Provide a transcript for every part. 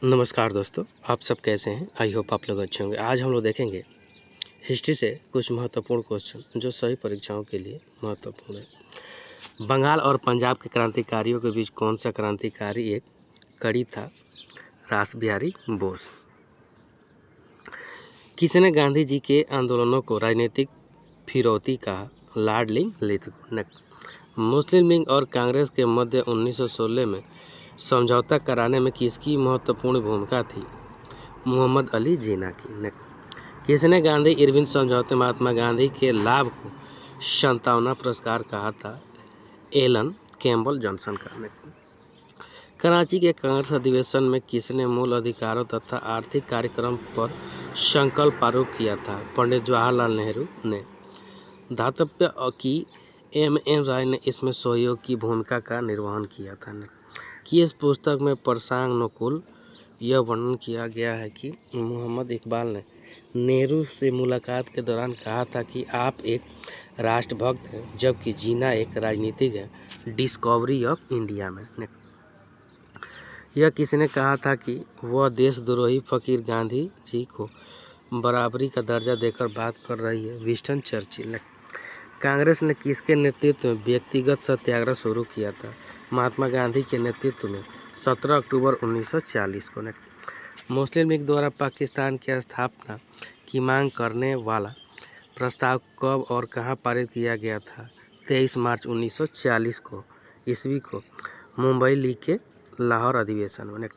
नमस्कार दोस्तों, आप सब कैसे हैं? आई होप आप लोग अच्छे होंगे। आज हम लोग देखेंगे हिस्ट्री से कुछ महत्वपूर्ण क्वेश्चन जो सभी परीक्षाओं के लिए महत्वपूर्ण है। बंगाल और पंजाब के क्रांतिकारियों के बीच कौन सा क्रांतिकारी एक कड़ी था? रास बिहारी बोस। किसने गांधी जी के आंदोलनों को राजनीतिक फिरौती कहा? Lord Lincoln. मुस्लिम लीग और कांग्रेस के मध्य 1916 में समझौता कराने में किसकी महत्वपूर्ण भूमिका थी? मोहम्मद अली जिन्ना की। किसने गांधी इरविन समझौते महात्मा गांधी के लाभ को संतावना पुरस्कार कहा था? एलन कैम्पबेल जॉनसन का। कराची के कांग्रेस अधिवेशन में किसने मूल अधिकारों तथा आर्थिक कार्यक्रम पर संकल्प आरोप किया था? पंडित जवाहरलाल नेहरू ने। दातव्य की एम राय ने इसमें सहयोग की भूमिका का निर्वहन किया था। कि इस पुस्तक में परसांग नकुल यह वर्णन किया गया है कि मोहम्मद इकबाल ने नेहरू से मुलाकात के दौरान कहा था कि आप एक राष्ट्रभक्त हैं, जबकि जिन्ना एक राजनीतिक है। डिस्कवरी ऑफ इंडिया में यह किसने कहा था कि वह देशद्रोही फकीर गांधी जी को बराबरी का दर्जा देकर बात कर रही है? विंस्टन चर्चिल ने। कांग्रेस ने किसके नेतृत्व में व्यक्तिगत सत्याग्रह शुरू किया था? महात्मा गांधी के नेतृत्व में 17 अक्टूबर 1940 को। मुस्लिम लीग द्वारा पाकिस्तान की स्थापना की मांग करने वाला प्रस्ताव कब और कहां पारित किया गया था? 23 मार्च 1940 को ईस्वी को मुंबई लीग के लाहौर अधिवेशन में।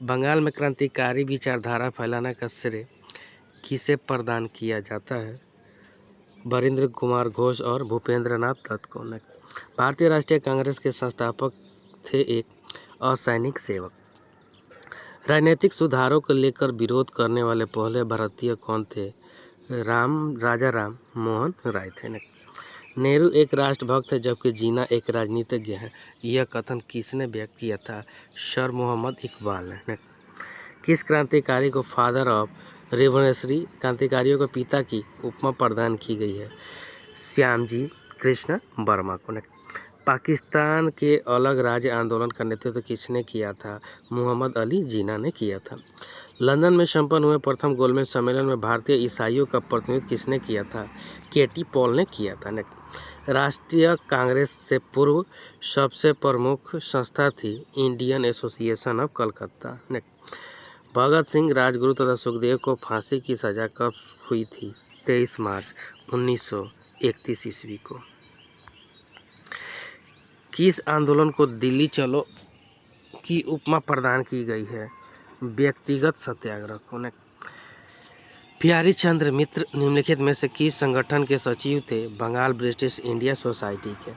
बंगाल में क्रांतिकारी विचारधारा फैलाने का श्रेय किसे प्रदान किया जाता है? बरिंद्र कुमार घोष और भूपेंद्र नाथ दत्त को। भारतीय राष्ट्रीय कांग्रेस के संस्थापक थे एक असैनिक सेवक। राजनीतिक सुधारों को लेकर विरोध करने वाले पहले भारतीय कौन थे? राजा राम मोहन राय थे। नेहरू एक राष्ट्रभक्त है, जबकि जिन्ना एक राजनीतिज्ञ है। यह कथन किसने व्यक्त किया था? सर मोहम्मद इकबाल ने। किस क्रांतिकारी को फादर ऑफ रिवोल्यूशनरी क्रांतिकारियों के पिता की उपमा प्रदान की गई है? श्यामजी कृष्ण वर्मा को। पाकिस्तान के अलग राज्य आंदोलन का नेतृत्व किसने किया था? मोहम्मद अली जिन्ना ने किया था। लंदन में संपन्न हुए प्रथम गोलमेज सम्मेलन में भारतीय ईसाइयों का प्रतिनिधित्व किसने किया था? केटी पॉल ने किया था। राष्ट्रीय कांग्रेस से पूर्व सबसे प्रमुख संस्था थी Indian association of Calcutta. Bhagat Singh, Rajguru तथा सुखदेव को फांसी की सजा कब हुई थी? 23 मार्च 1931 ईस्वी को। किस आंदोलन को दिल्ली चलो की उपमा प्रदान की गई है? व्यक्तिगत सत्याग्रह को। प्यारी चंद्र मित्र निम्नलिखित में से किस संगठन के सचिव थे? बंगाल ब्रिटिश इंडिया सोसाइटी के।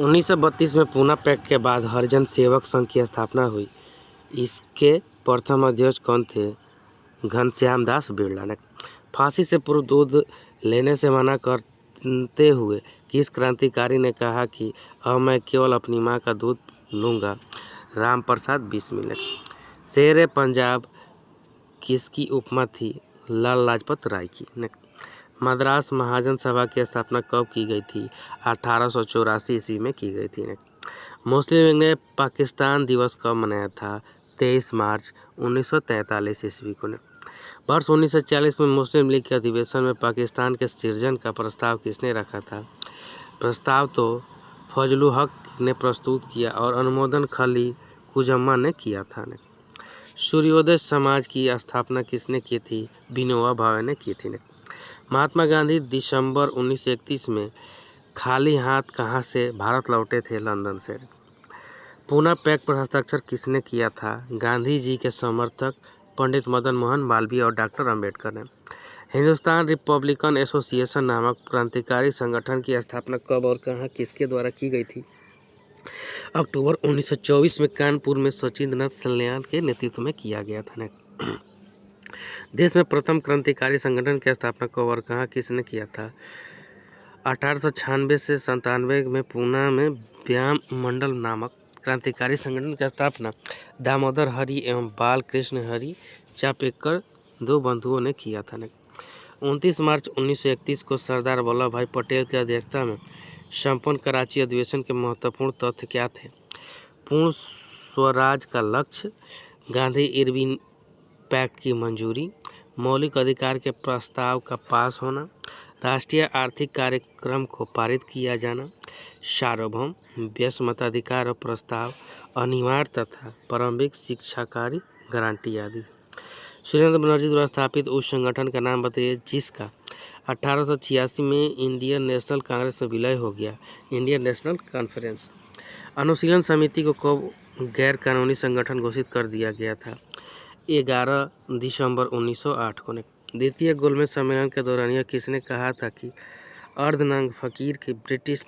1932 में पूना पैक्ट के बाद हरिजन सेवक संघ की स्थापना हुई। इसके प्रथम अध्यक्ष कौन थे? घनश्याम दास बिरला। फांसी से पूर्व दूध लेने से मना करते हुए किस क्रांतिकारी ने कहा कि अब मैं केवल अपनी मां का दूध लूँगा? राम प्रसाद बिस्मिल। शेर पंजाब किसकी उपमा थी? लाला लाजपत राय की। मद्रास महाजन सभा की स्थापना कब की गई थी? 1884 ईस्वी में की गई थी। मुस्लिम लीग ने पाकिस्तान दिवस कब मनाया था? 23 मार्च 1943 ईस्वी को। वर्ष 1940 में मुस्लिम लीग के अधिवेशन में पाकिस्तान के सृजन का प्रस्ताव किसने रखा था? प्रस्ताव तो फजलुल हक ने प्रस्तुत किया और अनुमोदन खली कुजम्मा ने किया था। सूर्योदय समाज की स्थापना किसने की थी? विनोबा भावे ने की थी। महात्मा गांधी दिसंबर 1931 में खाली हाथ कहां से भारत लौटे थे? लंदन से। पूना पैक्ट पर हस्ताक्षर किसने किया था? गांधी जी के समर्थक पंडित मदन मोहन मालवीय और डॉक्टर अंबेडकर ने। हिंदुस्तान रिपब्लिकन एसोसिएशन नामक क्रांतिकारी संगठन की स्थापना कब और कहां किसके द्वारा की गई थी? अक्टूबर 1924 में कानपुर में सचिंद्रनाथ सल्यान के नेतृत्व में किया गया था। देश में प्रथम क्रांतिकारी संगठन की स्थापना कब और कहां किसने किया था? 1896 से 97 में पूना में व्यायाम मंडल नामक क्रांतिकारी संगठन की स्थापना दामोदर हरि एवं बाल कृष्ण हरि चापेकर दो बंधुओं ने किया था। 29 मार्च 1931 को सरदार वल्लभ भाई पटेल की अध्यक्षता में संपन्न कराची अधिवेशन के महत्वपूर्ण तथ्य क्या थे? पूर्ण स्वराज का लक्ष्य, गांधी इरविन पैक्ट की मंजूरी, मौलिक अधिकार के प्रस्ताव का पास होना, राष्ट्रीय आर्थिक कार्यक्रम को पारित किया जाना, सार्वभौम व्यस मताधिकार और प्रस्ताव, अनिवार्य तथा प्रारंभिक शिक्षाकारी गारंटी आदि। सुरेंद्र बनर्जी द्वारा स्थापित उस संगठन का नाम बताइए जिसका 1886 में इंडियन नेशनल कांग्रेस में विलय हो गया। Indian National Conference. Anushilan Samiti को कब गैर कानूनी संगठन घोषित कर दिया गया था? 11 दिसंबर 1908 को। द्वितीय गोलमेज सम्मेलन के दौरान यह किसने कहा था कि अर्धनग्न फकीर की ब्रिटिश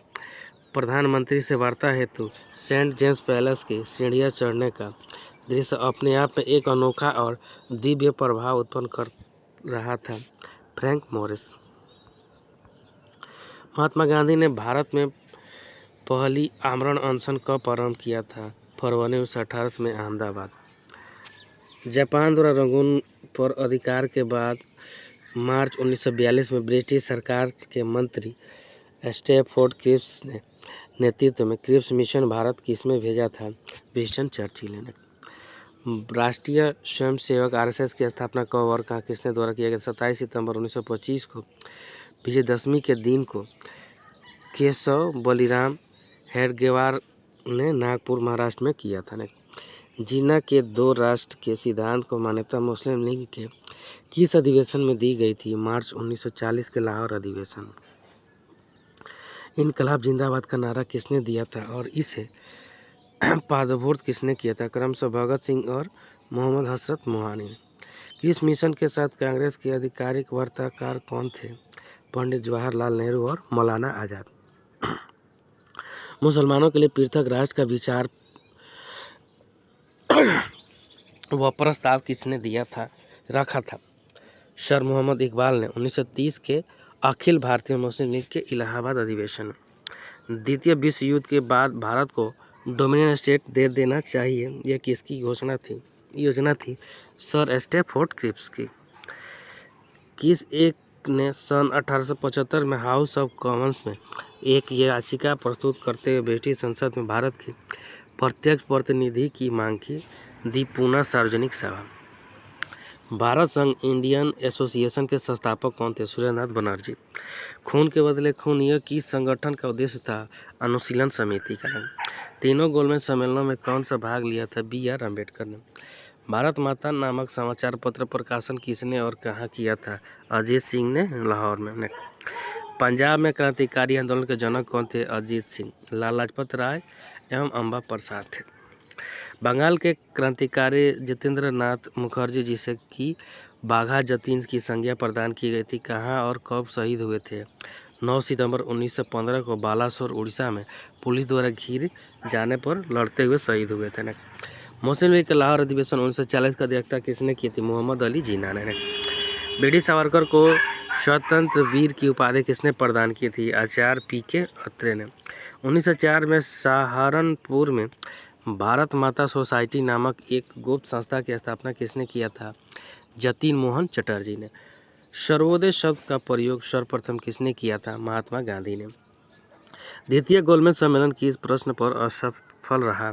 प्रधानमंत्री से वार्ता हेतु सेंट जेम्स पैलेस की सीढ़ियां चढ़ने का दृश्य अपने आप में एक अनोखा और दिव्य प्रभाव उत्पन्न कर रहा था? Frank Morris. महात्मा गांधी ने भारत में पहली आमरण अनशन कब प्रारंभ किया था? फरवरी 1918 में अहमदाबाद। जापान द्वारा रंगून पर अधिकार के बाद मार्च 1942 में ब्रिटिश सरकार के मंत्री स्टैफोर्ड क्रिप्स ने नेतृत्व में क्रिप्स मिशन भारत किसमें भेजा था? विंस्टन चर्चिल ने। राष्ट्रीय स्वयंसेवक आरएसएस की स्थापना कब और कहाँ किसने द्वारा किया गया? 27 सितंबर 1925 को। विजयदशमी के दिन को केशव बलिराम हेडगेवार ने नागपुर महाराष्ट्र में किया था। जिन्ना के 2 राष्ट्र के सिद्धांत को मान्यता मुस्लिम लीग के किस अधिवेशन में दी गई थी? मार्च 1940 के लाहौर अधिवेशन। इनकलाब जिंदाबाद का नारा किसने दिया था और इसे पादभूत किसने किया था? क्रमशः भगत सिंह और मोहम्मद हसरत मोहानी। किस मिशन के साथ कांग्रेस के आधिकारिक वार्ताकार कौन थे? पंडित जवाहरलाल नेहरू और मौलाना आजाद। मुसलमानों के लिए पृथक राष्ट्र का विचार वह प्रस्ताव किसने दिया था रखा था? सर मोहम्मद इकबाल ने 1930 के अखिल भारतीय मुस्लिम लीग के इलाहाबाद अधिवेशन। द्वितीय विश्व युद्ध के बाद भारत को डोमिनियन स्टेट दे देना चाहिए, यह किसकी योजना थी? सर स्टैफोर्ड क्रिप्स की। किस एक ने सन 1875 में हाउस ऑफ कॉमन्स में एक याचिका प्रस्तुत करते हुए ब्रिटिश संसद में भारत की प्रत्यक्ष प्रतिनिधि की मांग की? दी पूना सार्वजनिक सभा। भारत संघ इंडियन एसोसिएशन के संस्थापक कौन थे? सुरेंद्रनाथ बनर्जी। खून के बदले खून यह किस संगठन का उद्देश्य था? अनुशीलन समिति का। तीनों गोलमेज सम्मेलनों में कौन सा भाग लिया था? BR अम्बेडकर ने। भारत माता नामक समाचार पत्र प्रकाशन किसने और कहाँ किया था? अजीत सिंह ने लाहौर में। पंजाब में क्रांतिकारी आंदोलन के जनक कौन थे? अजीत सिंह, लाला लाजपत राय एवं अम्बा प्रसाद थे। बंगाल के क्रांतिकारी जितेंद्र नाथ मुखर्जी जिसे की बाघा जतीन की संज्ञा प्रदान की गई थी, कहाँ और कब शहीद हुए थे? 9 सितंबर 1915 को बालासोर उड़ीसा में पुलिस द्वारा घिर जाने पर लड़ते हुए शहीद हुए थे। मुस्लिम लीग के लाहौर अधिवेशन 1940 की अध्यक्षता किसने की थी? मोहम्मद अली जिन्ना ने। BD सावरकर को स्वतंत्र वीर की उपाधि किसने प्रदान की थी? आचार्य PK अत्रे ने। 1904 में सहारनपुर में भारत माता सोसाइटी नामक एक गुप्त संस्था की स्थापना किसने किया था? जतीन मोहन चटर्जी ने। सर्वोदय शब्द का प्रयोग सर्वप्रथम किसने किया था? महात्मा गांधी ने। द्वितीय गोलमेज सम्मेलन किस प्रश्न पर असफल रहा?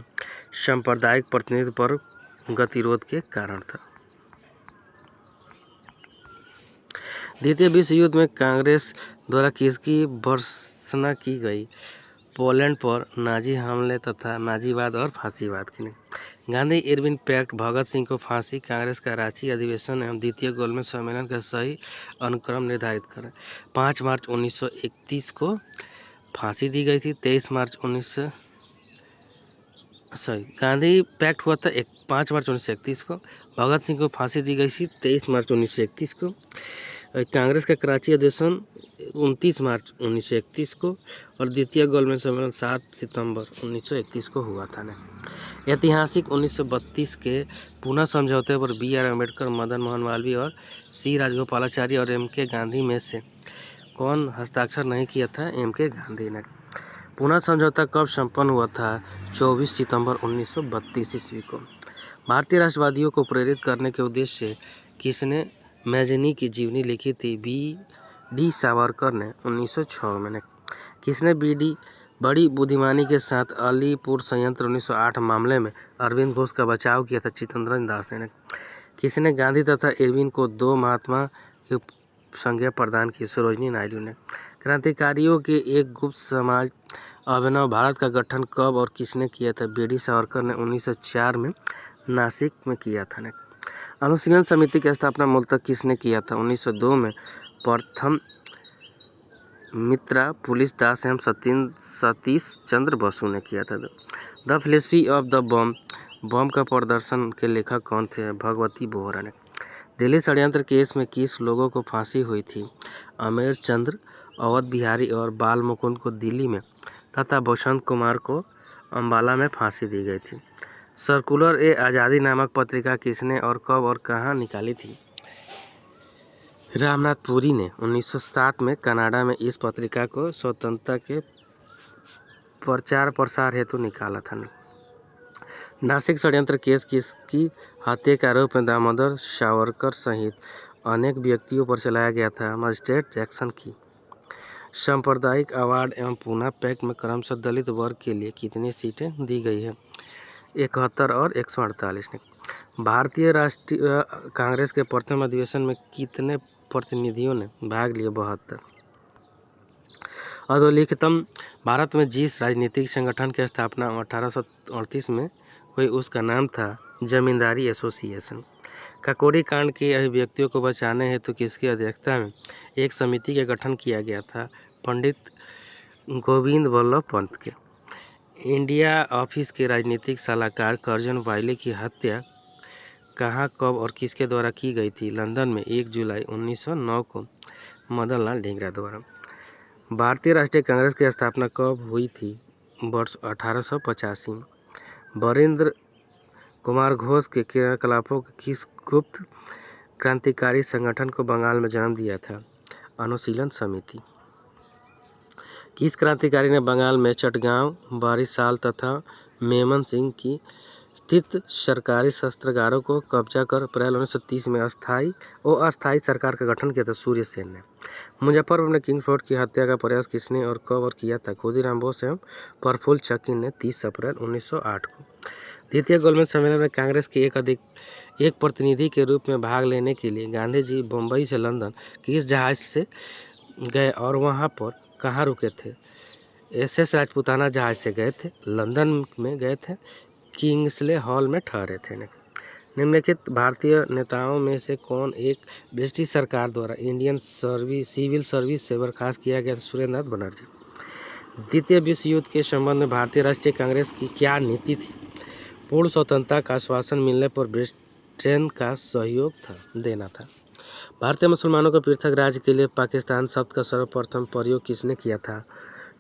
सांप्रदायिक प्रतिनिधित्व पर गतिरोध के कारण था। द्वितीय विश्व युद्ध में कांग्रेस द्वारा किसकी भर्त्सना की गई? पोलैंड पर नाजी हमले तथा नाजीवाद और फांसीवाद की। गांधी इरविन पैक्ट, भगत सिंह को फांसी, कांग्रेस का रांची अधिवेशन एवं द्वितीय गोलमेज सम्मेलन का सही अनुक्रम निर्धारित करें। 5 मार्च 1931 को फांसी दी गई थी। 23 मार्च गांधी पैक्ट हुआ था 5 मार्च 1931 को। भगत सिंह को फांसी दी गई थी 23 मार्च 1931 को। कांग्रेस का कराची अधिवेशन 29 मार्च 1931 को और द्वितीय गोलमेज सम्मेलन 7 सितंबर 1931 को हुआ था। ऐतिहासिक 1932 के पूना समझौते पर BR अम्बेडकर, मदन मोहन मालवीय और C राजगोपालाचारी और MK गांधी में से कौन हस्ताक्षर नहीं किया था? MK गांधी ने। पूना समझौता कब संपन्न हुआ था? 24 सितंबर 1932 ईस्वी को। भारतीय राष्ट्रवादियों को प्रेरित करने के उद्देश्य से किसने मैजनी की जीवनी लिखी थी? BD सावरकर ने 1906 में। किसने BD बड़ी बुद्धिमानी के साथ अलीपुर संयंत्र 1908 मामले में अरविंद घोष का बचाव किया था चित्तरंजन दास ने। किसने गांधी तथा इरविन को 2 महात्मा की संज्ञा प्रदान की? सरोजिनी नायडू ने। क्रांतिकारियों के एक गुप्त समाज अभिनव भारत का गठन कब और किसने किया था? बी.डी. सावरकर ने 1904 में नासिक में किया था। अनुशीलन समिति की स्थापना मूलतः किसने किया था? 1902 में प्रथम मित्रा पुलिस दास एवं सतीश चंद्र बसु ने किया था। द फिलॉसफी ऑफ द बम का प्रदर्शन के लेखक कौन थे? भगवती बोहरा ने। दिल्ली षड्यंत्र केस में किस लोगों को फांसी हुई थी? अमेर चंद्र, अवध बिहारी और बाल मुकुंद को दिल्ली में तथा बसंत कुमार को अम्बाला में फांसी दी गई थी। सर्कुलर ए आज़ादी नामक पत्रिका किसने और कब और कहाँ निकाली थी? रामनाथ पुरी ने 1907 में कनाडा में इस पत्रिका को स्वतंत्रता के प्रचार प्रसार हेतु निकाला था। नासिक षड्यंत्र केस किसकी हत्या के आरोप में दामोदर सावरकर सहित अनेक व्यक्तियों पर चलाया गया था? मजिस्ट्रेट जैक्सन की। सांप्रदायिक अवार्ड एवं पूना पैक्ट में क्रमशः दलित वर्ग के लिए कितनी सीटें दी गई है? 71 और 148 ने। भारतीय राष्ट्रीय कांग्रेस के प्रथम अधिवेशन में कितने प्रतिनिधियों ने भाग लिए? 72। अधोलिखितम भारत में जिस राजनीतिक संगठन की स्थापना 1838 में हुई उसका नाम था जमींदारी एसोसिएशन। काकोरी कांड के अभिव्यक्तियों को बचाने हेतु किसकी अध्यक्षता में एक समिति का गठन किया गया था? पंडित गोविंद वल्लभ पंत के। इंडिया ऑफिस के राजनीतिक सलाहकार कर्जन वाइले की हत्या कहाँ, कब और किसके द्वारा की गई थी? लंदन में 1 जुलाई 1909 को मदन लाल ढींगरा द्वारा। भारतीय राष्ट्रीय कांग्रेस की स्थापना कब हुई थी? वर्ष 1885। वरिंद्र कुमार घोष के क्रियाकलापों के किस गुप्त क्रांतिकारी संगठन को बंगाल में जन्म दिया था? अनुशीलन समिति। किस क्रांतिकारी ने बंगाल में चटगांव, बारिशाल तथा मेमन सिंह की स्थित सरकारी शस्त्रागारों को कब्जा कर अप्रैल 1930 में अस्थायी सरकार का गठन किया था? सूर्य सेन ने। मुजफ्फरपुर में किंग फोर्ट की हत्या का प्रयास किसने और कब और किया था? खुदीराम बोस एवं प्रफुल्ल चक्की ने 30 अप्रैल 1908 को। द्वितीय गोलमेज सम्मेलन में कांग्रेस के एक प्रतिनिधि के रूप में भाग लेने के लिए गांधी जी बम्बई से लंदन किस जहाज से गए और वहां पर कहाँ रुके थे? एस.एस. राजपूताना जहाज से गए थे, लंदन में गए थे, किंग्सले हॉल में ठहरे थे। निम्नलिखित भारतीय नेताओं में से कौन एक ब्रिटिश सरकार द्वारा इंडियन सिविल सर्विस से बर्खास्त किया गया? सुरेंद्र नाथ बनर्जी। द्वितीय विश्व युद्ध के संबंध में भारतीय राष्ट्रीय कांग्रेस की क्या नीति थी? पूर्ण स्वतंत्रता का आश्वासन मिलने पर ब्रिटेन का सहयोग देना था। भारतीय मुसलमानों को पृथक राज्य के लिए पाकिस्तान शब्द का सर्वप्रथम प्रयोग किसने किया था?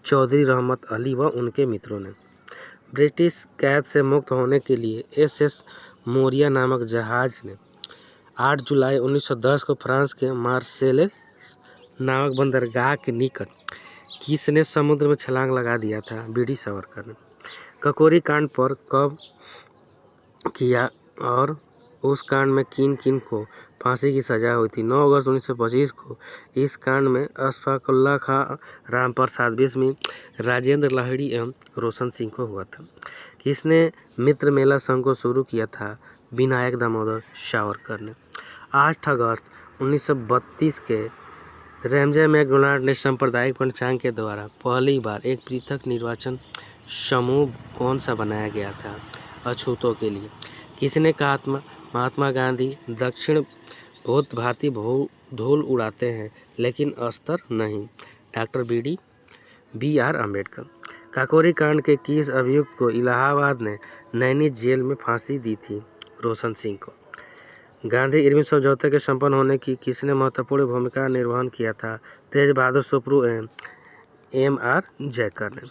चौधरी रहमत अली व उनके मित्रों ने। ब्रिटिश कैद से मुक्त होने के लिए एस.एस. मोरिया नामक जहाज ने 8 जुलाई 1910 को फ्रांस के मार्सेले नामक बंदरगाह के निकट किसने समुद्र में छलांग लगा दिया था? बी.डी. सावरकर ने। काकोरी कांड पर कब किया और उस कांड में किन किन को फांसी की सजा हुई थी? 9 अगस्त 1925 को इस कांड में अशफाकुल्ला खां, रामप्रसाद बिस्मिल, राजेंद्र लाहिड़ी एवं रोशन सिंह को हुआ था। किसने मित्र मेला संघ को शुरू किया था? विनायक दामोदर सावरकर ने। 8 अगस्त 1932 के रैमजे मैकडोनाल्ड ने सांप्रदायिक पंचांग के द्वारा पहली बार एक पृथक निर्वाचन समूह कौन सा बनाया गया था? अछूतों के लिए। किसने कहा महात्मा गांधी दक्षिण भारतीय धूल उड़ाते हैं लेकिन अस्तर नहीं? Doctor B R. अम्बेडकर। काकोरी कांड के किस अभियुक्त को इलाहाबाद ने नैनी जेल में फांसी दी थी? रोशन सिंह को। गांधी इरविन समझौते के संपन्न होने की किसने महत्वपूर्ण भूमिका निर्वहन किया था? तेज बहादुर सुप्रू एवं M.R. जयकर ने।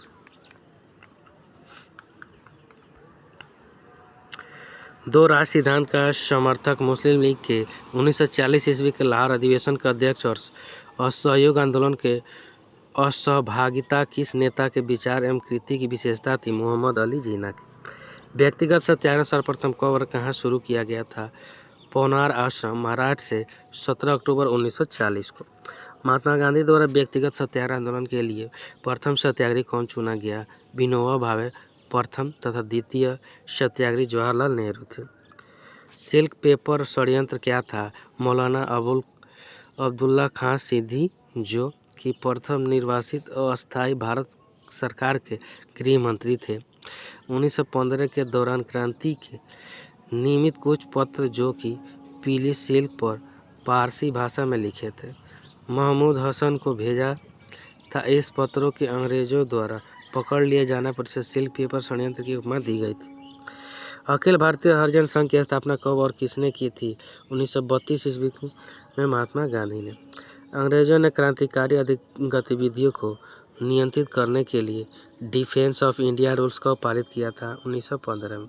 दो राष्ट्र सिद्धांत का समर्थक मुस्लिम लीग के 1940 ईस्वी के लाहौर अधिवेशन का अध्यक्ष और असहयोग आंदोलन के असहभागिता किस नेता के विचार एवं कृति की विशेषता थी? मोहम्मद अली जिन्ना की। व्यक्तिगत सत्याग्रह सर्वप्रथम कब और कहाँ शुरू किया गया था? पौनार आश्रम, महाराष्ट्र से 17 अक्टूबर 1940 को। महात्मा गांधी द्वारा व्यक्तिगत सत्याग्रह आंदोलन के लिए प्रथम सत्याग्रही कौन चुना गया? विनोबा भावे प्रथम तथा द्वितीय सत्याग्रही जवाहरलाल नेहरू थे। सिल्क पेपर षड्यंत्र क्या था? मौलाना अब्दुल्ला खां सिद्दी, जो कि प्रथम निर्वासित अस्थायी भारत सरकार के गृह मंत्री थे। 1915 के दौरान क्रांति के निमित्त कुछ पत्र जो कि पीली सिल्क पर पारसी भाषा में लिखे थे, महमूद हसन को भेजा था। इस पत्रों के अंग्रेजों द्वारा पकड़ लिए जाने पर से सिल्क पेपर षड्यंत्र की उपमा दी गई थी। अखिल भारतीय हरिजन संघ की स्थापना कब और किसने की थी? 1932 ईस्वी में महात्मा गांधी ने। अंग्रेजों ने क्रांतिकारी गतिविधियों को नियंत्रित करने के लिए डिफेंस ऑफ इंडिया रूल्स को पारित किया था 1915 में।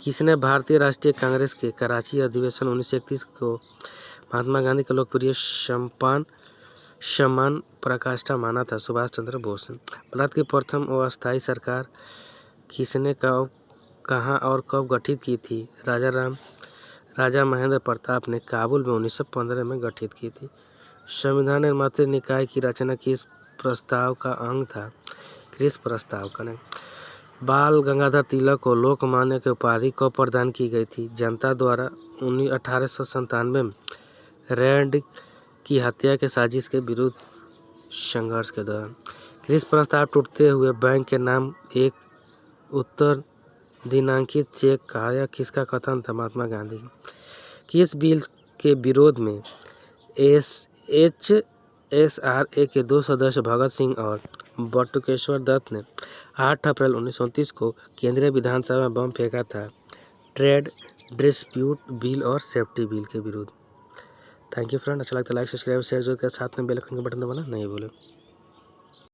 किसने भारतीय राष्ट्रीय कांग्रेस के कराची अधिवेशन 1931 को महात्मा गांधी का लोकप्रिय सम्मान प्रकाष्ठा माना था? सुभाष चंद्र बोस ने। भारत की प्रथम अस्थायी सरकार किसने कहाँ और कब गठित की थी? राजा महेंद्र प्रताप ने काबुल में 1915 में गठित की थी। संविधान निर्माता निकाय की रचना किस प्रस्ताव का अंग था? क्रिस प्रस्ताव का नहीं। बाल गंगाधर तिलक को लोकमान्य की उपाधि कब प्रदान की गई थी? जनता द्वारा 1897 में रैंड की हत्या के साजिश के विरुद्ध संघर्ष के दौरान। क्रिस प्रस्ताव टूटते हुए बैंक के नाम एक उत्तर दिनांकित चेक कहा, यह किसका कथन था? महात्मा गांधी। किस बिल के विरोध में HSRA के 2 सदस्य भगत सिंह और बटुकेश्वर दत्त ने 8 अप्रैल 1929 को केंद्रीय विधानसभा में बम फेंका था? ट्रेड डिस्प्यूट बिल और सेफ्टी बिल के विरुद्ध। Thank you friend. अच्छा लगता है लाइक सब्सक्राइब शेयर जो के साथ में बेल आइकन का बटन दबाना नहीं भूलें।